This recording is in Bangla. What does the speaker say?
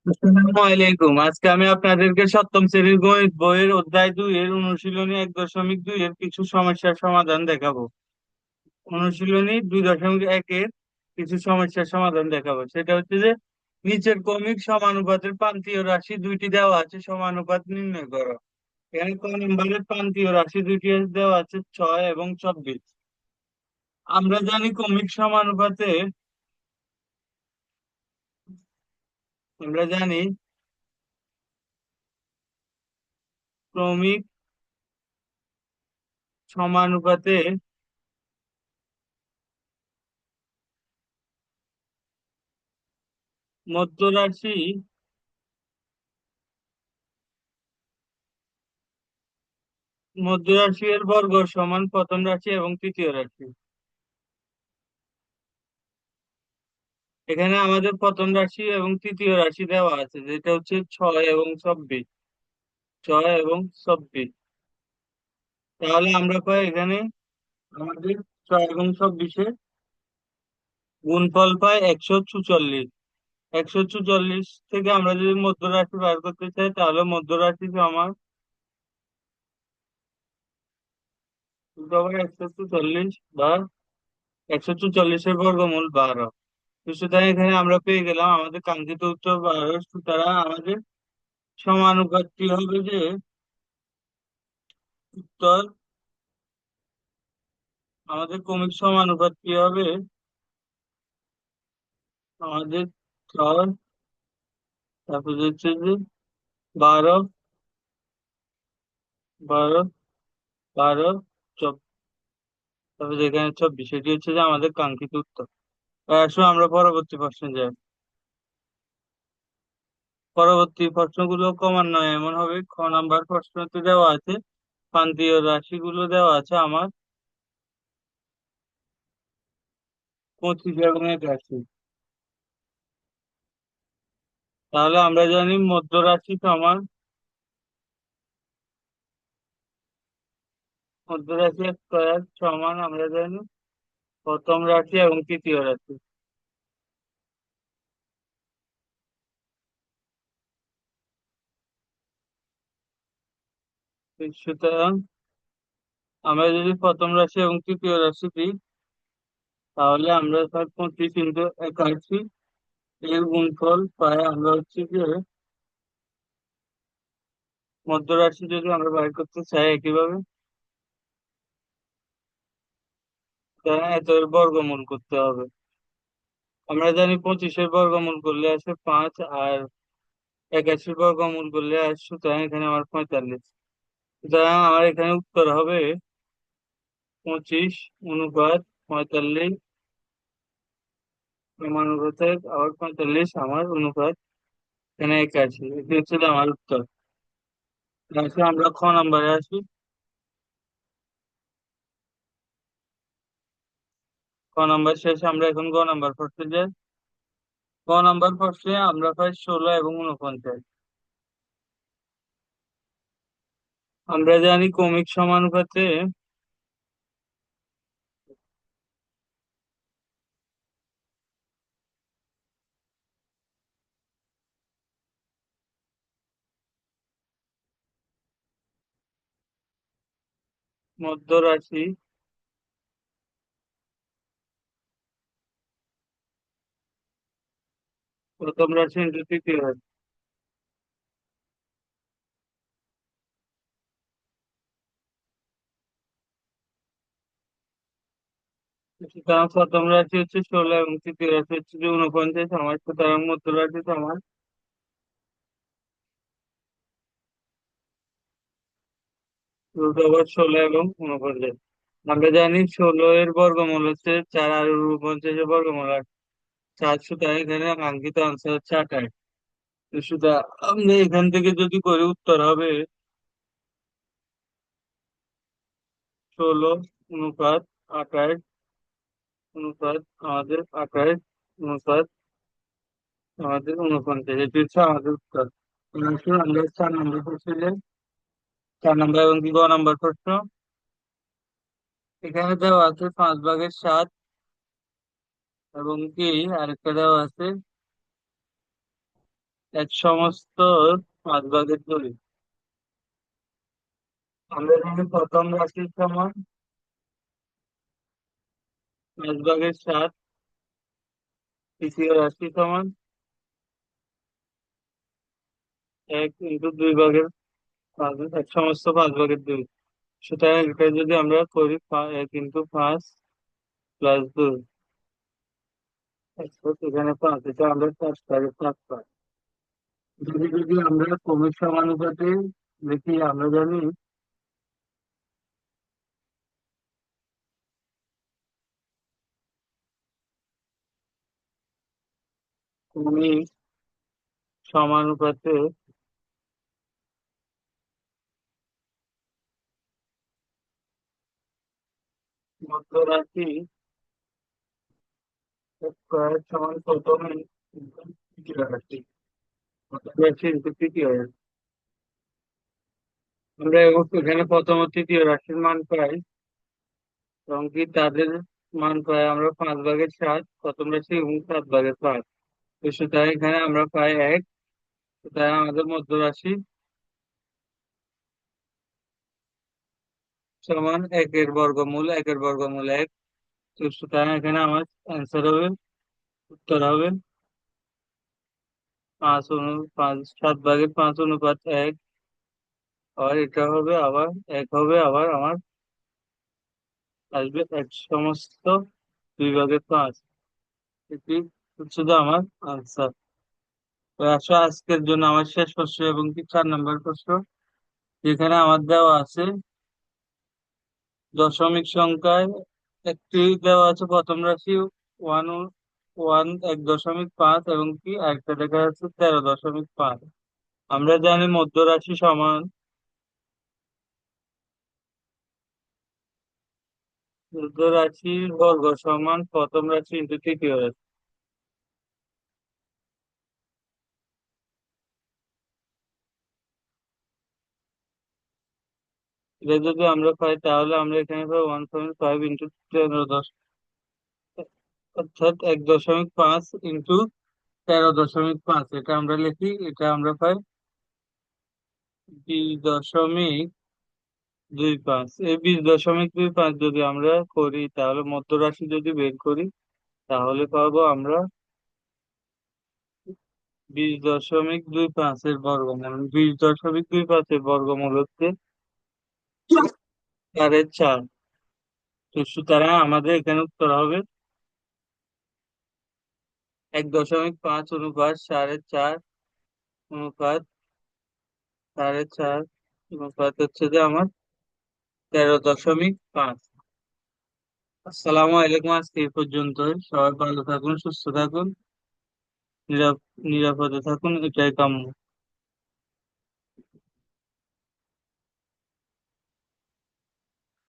আসসালামু আলাইকুম। আজকে আমি আপনাদেরকে সপ্তম শ্রেণীর গণিত বইয়ের অধ্যায় 2 এর অনুশীলনী 1.2 এর কিছু সমস্যার সমাধান দেখাবো। অনুশীলনী 2.1 এর কিছু সমস্যার সমাধান দেখাবো। সেটা হচ্ছে যে নিচের ক্রমিক সমানুপাতের প্রান্তীয় রাশি দুইটি দেওয়া আছে, সমানুপাত নির্ণয় করো। এখানে ক নম্বরের প্রান্তীয় রাশি দুইটি দেওয়া আছে 6 এবং 24। আমরা জানি ক্রমিক সমানুপাতে, আমরা জানি ক্রমিক সমানুপাতে মধ্যরাশি মধ্যরাশি এর বর্গ সমান প্রথম রাশি এবং তৃতীয় রাশি। এখানে আমাদের প্রথম রাশি এবং তৃতীয় রাশি দেওয়া আছে, যেটা হচ্ছে 6 এবং 24। 6 এবং 24, তাহলে আমরা পাই এখানে আমাদের 6 এবং 24-এর গুণফল পাই 144। 144 থেকে আমরা যদি মধ্যরাশি বার করতে চাই, তাহলে মধ্যরাশি সমান 144 বা 144-এর বর্গমূল 12। তো সুতরাং এখানে আমরা পেয়ে গেলাম আমাদের কাঙ্ক্ষিত উত্তর 12। সুতরাং আমাদের সমানুপাতটি হবে যে উত্তর, আমাদের ক্রমিক সমানুপাতটি হবে আমাদের 6, তারপর হচ্ছে যে 12, 12, 12, তারপর যেখানে 24, এটি হচ্ছে যে আমাদের কাঙ্ক্ষিত উত্তর। আসলে আমরা পরবর্তী প্রশ্নে যাই। পরবর্তী প্রশ্নগুলো ক্রমান্বয়ে এমন হবে। খ নাম্বার প্রশ্নতে দেওয়া আছে প্রান্তীয় রাশিগুলো দেওয়া আছে আমার 25 এবং 81। তাহলে আমরা জানি মধ্য রাশি সমান, মধ্য রাশি স্কয়ার সমান আমরা জানি প্রথম রাশি এবং তৃতীয় রাশি। সুতরাং আমরা যদি প্রথম রাশি এবং তৃতীয় রাশি দিই, তাহলে আমরা পাই 25 × 81 এর গুণফল পাই আমরা হচ্ছে যে মধ্য রাশি যদি আমরা বাইর করতে চাই একইভাবে, তাহলে এত এর বর্গমূল করতে হবে। আমরা জানি 25-এর বর্গমূল করলে আসে 5, আর 81-এর বর্গমূল করলে আসে, সুতরাং এখানে আমার 45। সুতরাং আমার এখানে উত্তর হবে 25 × 45 সমানুপাতে আবার 45 আমার অনুপাত এখানে 81। এটি হচ্ছে আমার উত্তর। আসলে আমরা খ নাম্বারে আসি। ক নাম্বার শেষে আমরা এখন গ নাম্বার প্রশ্নে যাই। ক নাম্বার প্রশ্নে আমরা পাই 16 এবং 49। আমরা জানি ক্রমিক সমানুপাতে মধ্য রাশি প্রথম রাশি ইন্টু তৃতীয় রাশি। সুতরাং প্রথম রাশি হচ্ছে 16 এবং তৃতীয় রাশি হচ্ছে যে 49 আমার, সুতরাং মধ্য রাশি সমান √ওভার 16 এবং 49। আমরা জানি 16 এর বর্গমূল হচ্ছে 4, আর 49-এর বর্গমূল 4। সুতরাং এখানে কাঙ্ক্ষিত আনসার হচ্ছে 28। সুতরাং আমরা এখান থেকে যদি করি, উত্তর হবে 16 অনুপাত 28 অনুপাত আমাদের 28 অনুপাত আমাদের 49। এটি হচ্ছে আমাদের উত্তর। আসলে আমরা 4 নম্বর প্রশ্ন যাই। 4 নম্বর এবং কি গ নম্বর প্রশ্ন। এখানে দেওয়া আছে 5/7 এবং কি আরেকটা দেওয়া আছে এক সমস্ত 5 ভাগের 2। আমরা জানি প্রথম রাশির সমান 5 ভাগের 7, তৃতীয় রাশি সমান 1 × 2 ভাগের 5, এক সমস্ত 5 ভাগের 2। সুতরাং এটা যদি আমরা করি 1 × 5 + 2, এখানে 5, এটা আমরা 5 ভাগের 5 পাই। যদি আমরা ক্রমিক সমানুপাতে দেখি, আমরা জানি ক্রমিক সমানুপাতে মধ্যরাশি স্কয়ার সমান প্রথমে তৃতীয় রাশি, মধ্যরাশি ইনটু তৃতীয় রাশি। আমরা এখানে প্রথম ও তৃতীয় রাশির মান পাই, এবং কি তাদের মান পাই আমরা 5 ভাগের 7, প্রথম রাশি, এবং 7 ভাগের 5। তো সুতরাং এখানে আমরা পাই 1। সুতরাং আমাদের মধ্য রাশি সমান 1 এর বর্গমূল 1। তো সুতরাং এখানে আমার অ্যান্সার হবে, উত্তর হবে 7 ভাগের 5 অনুপাত 1। আর এটা হবে আবার 1 হবে, আবার আমার আসবে 1 সমস্ত 2 ভাগের 5। এটি হচ্ছে যে আমার আনসার। তো আসো আজকের জন্য আমার শেষ প্রশ্ন, এবং কি 4 নম্বর প্রশ্ন, যেখানে আমার দেওয়া আছে দশমিক সংখ্যায় একটি দেওয়া আছে প্রথম রাশি 1 1.5, এবং কি আরেকটা দেখা যাচ্ছে 13.5। আমরা জানি মধ্য রাশি সমান, মধ্য রাশির বর্গ সমান প্রথম রাশি ইন্টু তৃতীয় রাশি। এটা যদি আমরা পাই তাহলে আমরা এখানে পাই 1.5 × 10, অর্থাৎ 1.5 × 13.5। এটা আমরা লিখি, এটা আমরা পাই 20.25। এই 20.25 যদি আমরা করি, তাহলে মধ্য রাশি যদি বের করি, তাহলে পাবো আমরা 20.25 এর বর্গমূল। 20.25 এর বর্গমূল হচ্ছে 4/4। তো সুতরাং আমাদের এখানে উত্তর হবে 1.5 অনুপাত 4/4 অনুপাত 4/4 অনুপাত হচ্ছে যে আমার 13.5। আসসালামু আলাইকুম, আজকে এই পর্যন্তই। সবাই ভালো থাকুন, সুস্থ থাকুন, নিরাপদে থাকুন, এটাই কাম্য।